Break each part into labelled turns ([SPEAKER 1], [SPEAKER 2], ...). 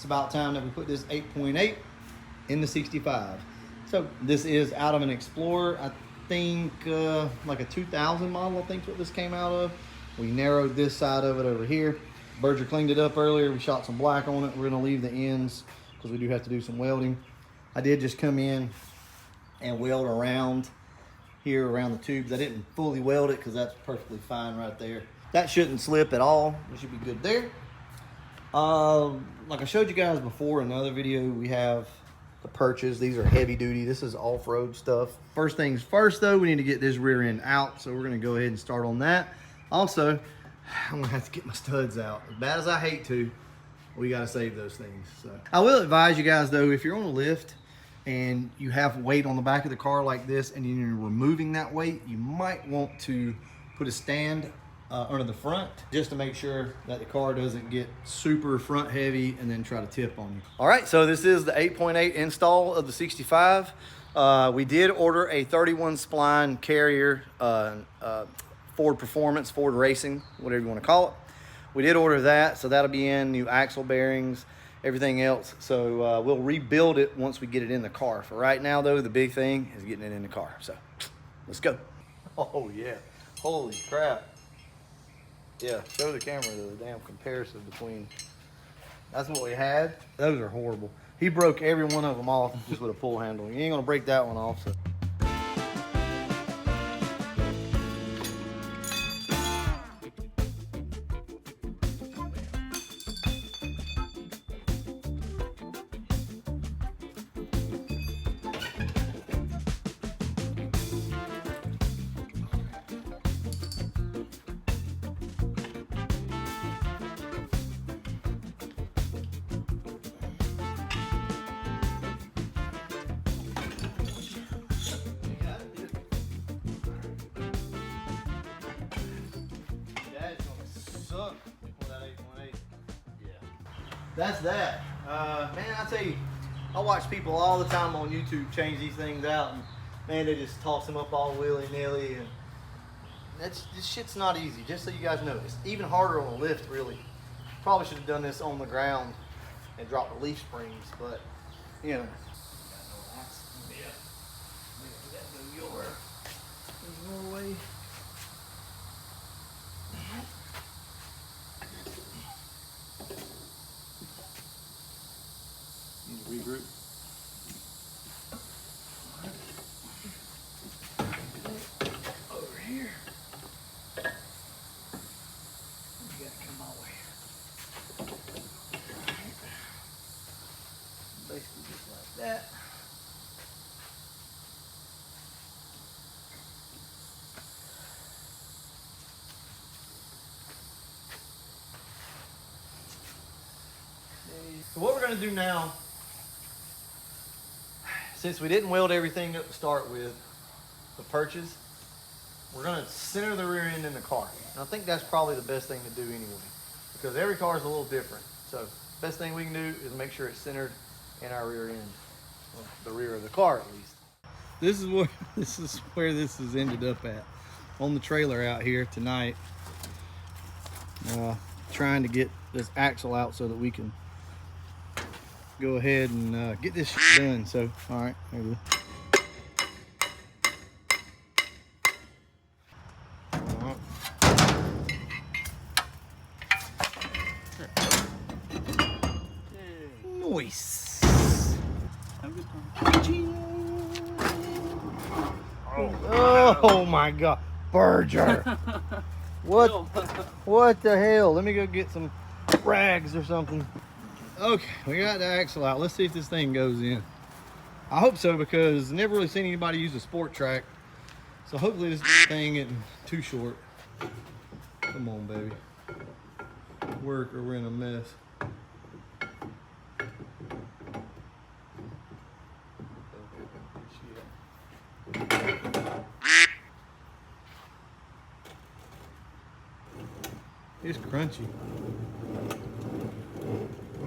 [SPEAKER 1] it's about time that we put this 8.8 in the 65. So this is out of an Explorer. I think like a 2000 model, I think is what this came out of. We narrowed this side of it over here. Berger cleaned it up earlier. We shot some black on it. We're gonna leave the ends because we do have to do some welding. I did just come in and weld around here around the tubes. I didn't fully weld it because that's perfectly fine right there. That shouldn't slip at all. We should be good there. Like I showed you guys before in another video, we have the perches. These are heavy duty. This is off-road stuff. First things first though, we need to get this rear end out. So we're gonna go ahead and start on that. Also, I'm gonna have to get my studs out. As bad as I hate to, we gotta save those things. So I will advise you guys though, if you're on a lift and you have weight on the back of the car like this and you're removing that weight, you might want to put a stand under the front just to make sure that the car doesn't get super front heavy and then try to tip on you. All right, so this is the 8.8 install of the 65. We did order a 31 spline carrier, Ford Performance, Ford Racing, whatever you want to call it. We did order that, so that'll be in, new axle bearings, everything else. So we'll rebuild it once we get it in the car. For right now though, the big thing is getting it in the car. So let's go. Oh yeah, holy crap. Yeah, show the camera the damn comparison between, that's what we had. Those are horrible. He broke every one of them off just with a pull handle. You ain't gonna break that one off, so. For that 8.8. Yeah, that's that. Man, I tell you, I watch people all the time on YouTube change these things out, and man, they just toss them up all willy-nilly, and this shit's not easy. Just so you guys know, it's even harder on a lift, really. Probably should have done this on the ground and dropped the leaf springs, but you know. There's no way. Regroup. Over here. You gotta come my way. Right. Basically just like that. So what we're gonna do now, since we didn't weld everything up to start with, the perches, we're gonna center the rear end in the car. And I think that's probably the best thing to do anyway, because every car is a little different. So best thing we can do is make sure it's centered in our rear end, well, the rear of the car at least. This is where this has ended up at, on the trailer out here tonight. Trying to get this axle out so that we can go ahead and get this shit done. So, all right, there we go. Nice. Have a good time. Oh my God, Berger! What the hell? Let me go get some rags or something. Okay, we got the axle out. Let's see if this thing goes in. I hope so, because I've never really seen anybody use a sport track. So hopefully this thing isn't too short. Come on, baby. Work or we're in a mess. It's crunchy.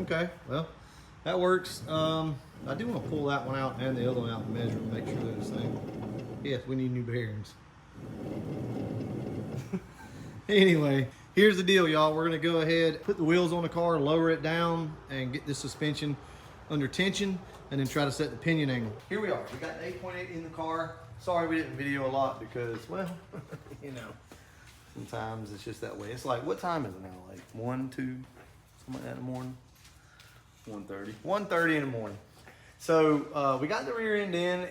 [SPEAKER 1] Okay, well, that works. I do want to pull that one out and the other one out and measure and make sure they're the same. Yes, we need new bearings. Anyway, Here's the deal, y'all. We're gonna go ahead, put the wheels on the car, lower it down, and get this suspension under tension, and then try to set the pinion angle. Here we are. We got the 8.8 in the car. Sorry we didn't video a lot because, well, you know, sometimes it's just that way. It's like, what time is it now? Like 1, 2, something like that in the morning?
[SPEAKER 2] 1:30.
[SPEAKER 1] 1:30 in the morning. So we got the rear end in.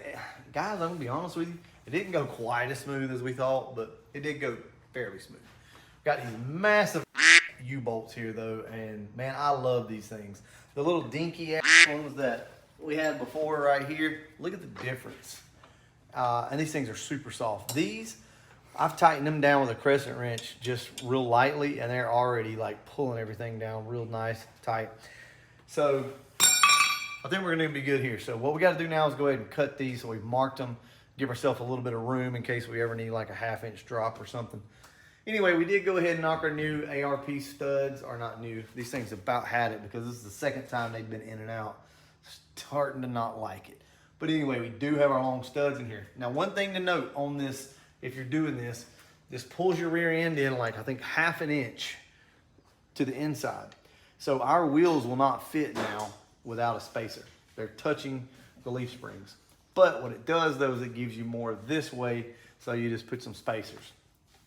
[SPEAKER 1] Guys, I'm gonna be honest with you, it didn't go quite as smooth as we thought, but it did go fairly smooth. Got these massive U-bolts here though, and man, I love these things. The little dinky ass ones that we had before right here, look at the difference. And these things are super soft. These, I've tightened them down with a crescent wrench just real lightly, and they're already like pulling everything down real nice, tight. So I think we're gonna be good here. So what we gotta do now is go ahead and cut these. So we've marked them, give ourselves a little bit of room in case we ever need like a 1/2 inch drop or something. Anyway, we did go ahead and knock our new ARP studs, or not new, these things about had it because this is the second time they've been in and out. Starting to not like it. But anyway, we do have our long studs in here. Now, one thing to note on this, if you're doing this pulls your rear end in like, I think 1/2 inch to the inside. So our wheels will not fit now without a spacer. They're touching the leaf springs. But what it does though is it gives you more this way, so you just put some spacers.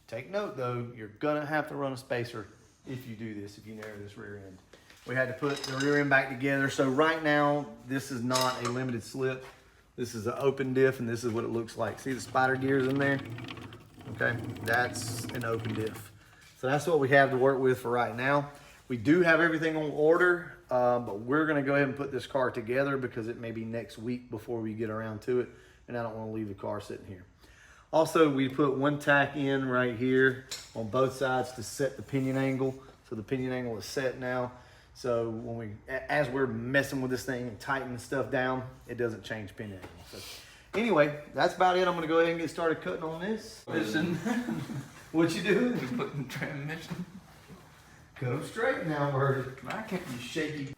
[SPEAKER 1] Take note though, you're gonna have to run a spacer if you do this, if you narrow this rear end. We had to put the rear end back together. So right now, this is not a limited slip. This is an open diff, and this is what it looks like. See the spider gears in there? Okay, that's an open diff. So that's what we have to work with for right now. We do have everything on order, but we're gonna go ahead and put this car together because it may be next week before we get around to it, and I don't wanna leave the car sitting here. Also, we put one tack in right here on both sides to set the pinion angle. So the pinion angle is set now. So when as we're messing with this thing and tightening stuff down, it doesn't change pinion angle. So anyway, that's about it. I'm gonna go ahead and get started cutting on this.
[SPEAKER 2] Listen.
[SPEAKER 1] What you doing?
[SPEAKER 2] Putting transmission.
[SPEAKER 1] Cut them straight now, Bird.
[SPEAKER 2] I can't.
[SPEAKER 1] You shaky.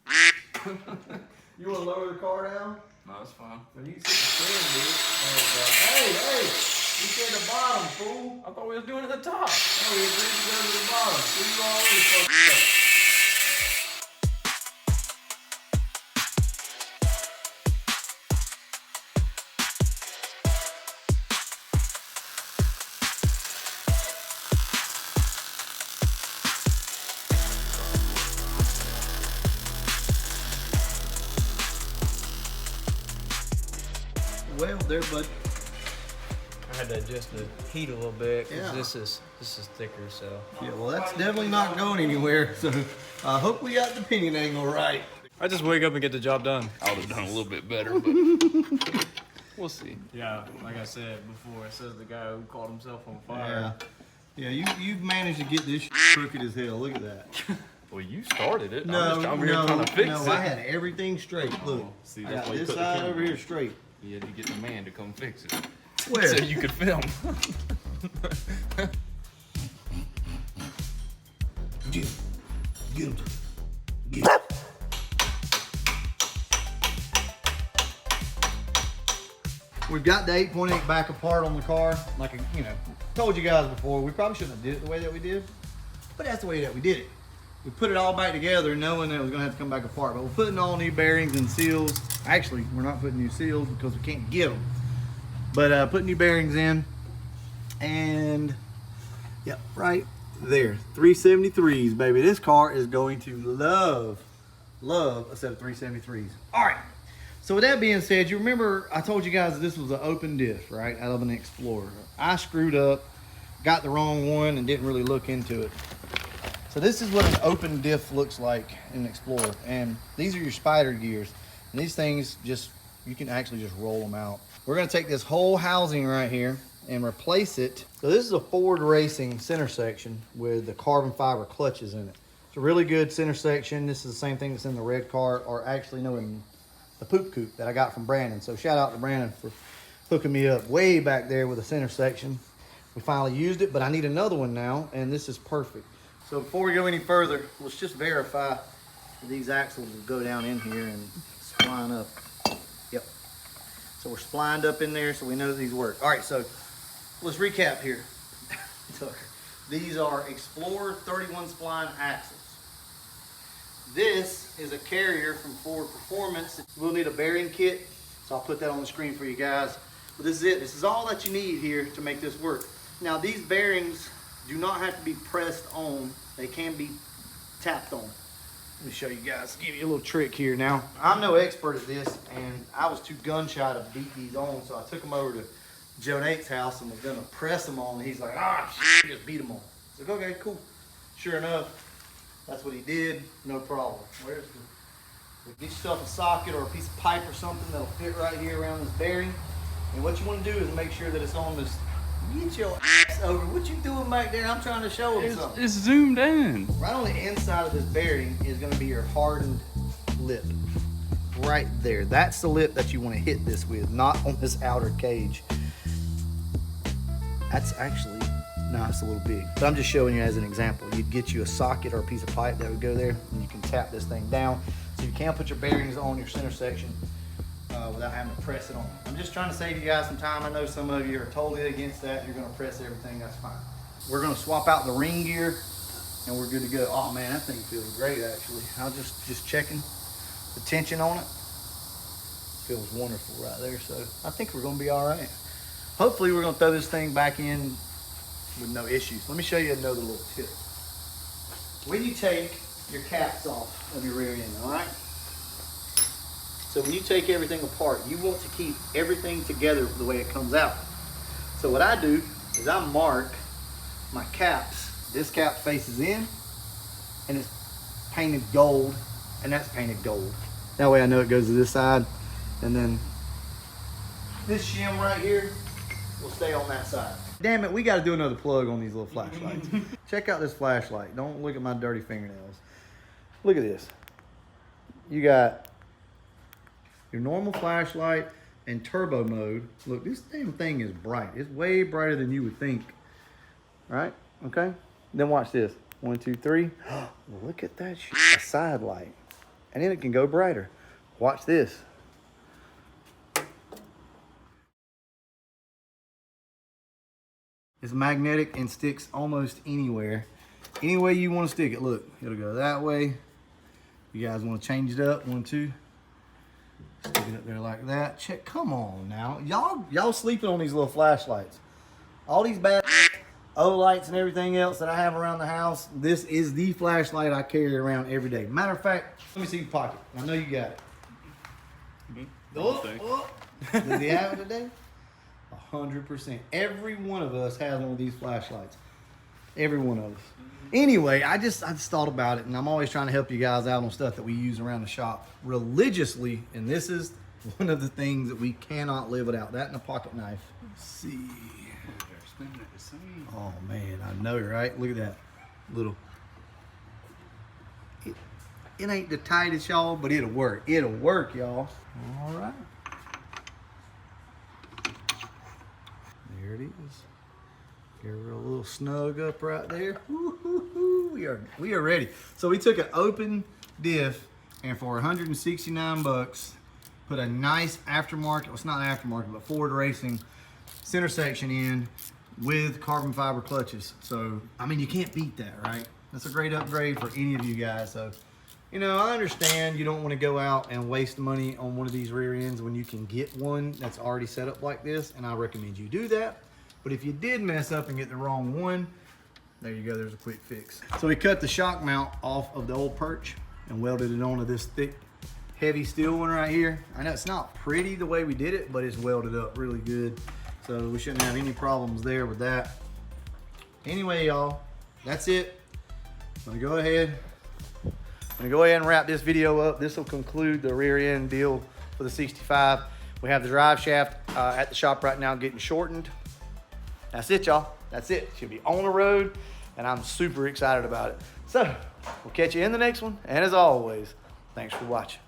[SPEAKER 1] You wanna lower the car down?
[SPEAKER 2] No, it's fine.
[SPEAKER 1] Well, you can sit the stand, dude. Oh, God. Hey! You said the bottom, fool.
[SPEAKER 2] I thought we was doing it at the top.
[SPEAKER 1] Oh, we agreed to go to the bottom. So you already fucked up. Well, there, bud.
[SPEAKER 3] I had to adjust the heat a little bit because
[SPEAKER 1] Yeah.
[SPEAKER 3] this is thicker, so.
[SPEAKER 1] Yeah, well, that's definitely not going anywhere. So I hope we got the pinion angle right.
[SPEAKER 3] I just wake up and get the job done.
[SPEAKER 2] I would have done a little bit better, but we'll see.
[SPEAKER 3] Yeah, like I said before, it says the guy who called himself on fire.
[SPEAKER 1] Yeah, you've managed to get this crooked as hell. Look at that.
[SPEAKER 2] Well, you started it.
[SPEAKER 1] No,
[SPEAKER 2] I'm here trying to fix it.
[SPEAKER 1] I had everything straight. Look,
[SPEAKER 2] See,
[SPEAKER 1] I
[SPEAKER 2] that's
[SPEAKER 1] got
[SPEAKER 2] why you
[SPEAKER 1] this
[SPEAKER 2] put the
[SPEAKER 1] side
[SPEAKER 2] camera
[SPEAKER 1] over
[SPEAKER 2] on.
[SPEAKER 1] here straight.
[SPEAKER 2] You had to get the man to come fix it.
[SPEAKER 1] Where?
[SPEAKER 2] So you could film.
[SPEAKER 1] Get him. Get him. We've got the 8.8 back apart on the car. Like, told you guys before, we probably shouldn't have did it the way that we did, but that's the way that we did it. We put it all back together knowing that it was gonna have to come back apart, but we're putting all new bearings and seals. Actually, we're not putting new seals because we can't get them, but putting new bearings in, and yep, right there, 373s, baby. This car is going to love a set of 373s. All right. So with that being said, you remember I told you guys this was an open diff, right, out of an Explorer. I screwed up, got the wrong one, and didn't really look into it. So this is what an open diff looks like in an Explorer, and these are your spider gears. And these things you can actually just roll them out. We're gonna take this whole housing right here and replace it. So this is a Ford Racing center section with the carbon fiber clutches in it. It's a really good center section. This is the same thing that's in the red car, or actually no, in the poop coupe that I got from Brandon. So shout out to Brandon for hooking me up way back there with a center section. We finally used it, but I need another one now, and this is perfect. So before we go any further, let's just verify that these axles will go down in here and spline up. Yep. So we're splined up in there, so we know that these work. All right, so let's recap here. These are Explorer 31 spline axles. This is a carrier from Ford Performance. We'll need a bearing kit, so I'll put that on the screen for you guys. But this is it. This is all that you need here to make this work. Now these bearings do not have to be pressed on. They can be tapped on. Let me show you guys, give you a little trick here. Now, I'm no expert at this, and I was too gun shy to beat these on, so I took them over to Joe Nate's house and was gonna press them on, and he's like, shit, just beat them on. I was like, okay, cool. Sure enough, that's what he did, no problem. Where's the, get yourself a socket or a piece of pipe or something that'll fit right here around this bearing. And what you wanna do is make sure that it's on this, get your ass over. What you doing back there? I'm trying to show him something.
[SPEAKER 2] It's zoomed in.
[SPEAKER 1] Right on the inside of this bearing is gonna be your hardened lip. Right there. That's the lip that you wanna hit this with, not on this outer cage. That's actually, no, it's a little big. But I'm just showing you as an example. You'd get you a socket or a piece of pipe that would go there, and you can tap this thing down. So you can't put your bearings on your center section without having to press it on. I'm just trying to save you guys some time. I know some of you are totally against that. You're gonna press everything, that's fine. We're gonna swap out the ring gear and we're good to go. Oh man, that thing feels great actually. I was just checking the tension on it. Feels wonderful right there. So I think we're gonna be all right. Hopefully we're gonna throw this thing back in with no issues. Let me show you another little tip. When you take your caps off of your rear end, all right? So when you take everything apart, you want to keep everything together the way it comes out. So what I do is I mark my caps. This cap faces in and it's painted gold, and that's painted gold. That way I know it goes to this side, and then this shim right here will stay on that side. Damn it, we got to do another plug on these little flashlights. Check out this flashlight. Don't look at my dirty fingernails. Look at this. You got your normal flashlight and turbo mode. Look, this damn thing is bright. It's way brighter than you would think. All right, okay? Then watch this. 1, 2, 3. Look at that shit. A side light. And then it can go brighter. Watch this. It's magnetic and sticks almost anywhere. Any way you want to stick it. Look, it'll go that way. You guys want to change it up? 1, 2. Stick it up there like that. Check. Come on now. Y'all sleeping on these little flashlights. All these bad O-lights and everything else that I have around the house, this is the flashlight I carry around every day. Matter of fact, let me see your pocket. I know you got it. Oh. Does he have it today? 100%. Every one of us has one of these flashlights. Every one of us. Anyway, I just thought about it, and I'm always trying to help you guys out on stuff that we use around the shop religiously, and this is one of the things that we cannot live without. That and a pocket knife. Let's see. Oh man, I know, right? Look at that little. It ain't the tightest, y'all, but it'll work. It'll work, y'all. All right. There it is. Get her a little snug up right there. We are ready. So we took an open diff, and for 169 bucks, put a nice aftermarket, well, it's not aftermarket, but Ford Racing center section in with carbon fiber clutches. So, I mean, you can't beat that, right? That's a great upgrade for any of you guys. So, you know, I understand you don't want to go out and waste money on one of these rear ends when you can get one that's already set up like this, and I recommend you do that. But if you did mess up and get the wrong one, there you go, there's a quick fix. So we cut the shock mount off of the old perch and welded it onto this thick, heavy steel one right here. I know it's not pretty the way we did it, but it's welded up really good. So we shouldn't have any problems there with that. Anyway, y'all, that's it. I'm gonna go ahead and wrap this video up. This will conclude the rear end deal for the 65. We have the drive shaft at the shop right now getting shortened. That's it, y'all. That's it. Should be on the road, and I'm super excited about it. So we'll catch you in the next one. And as always, thanks for watching.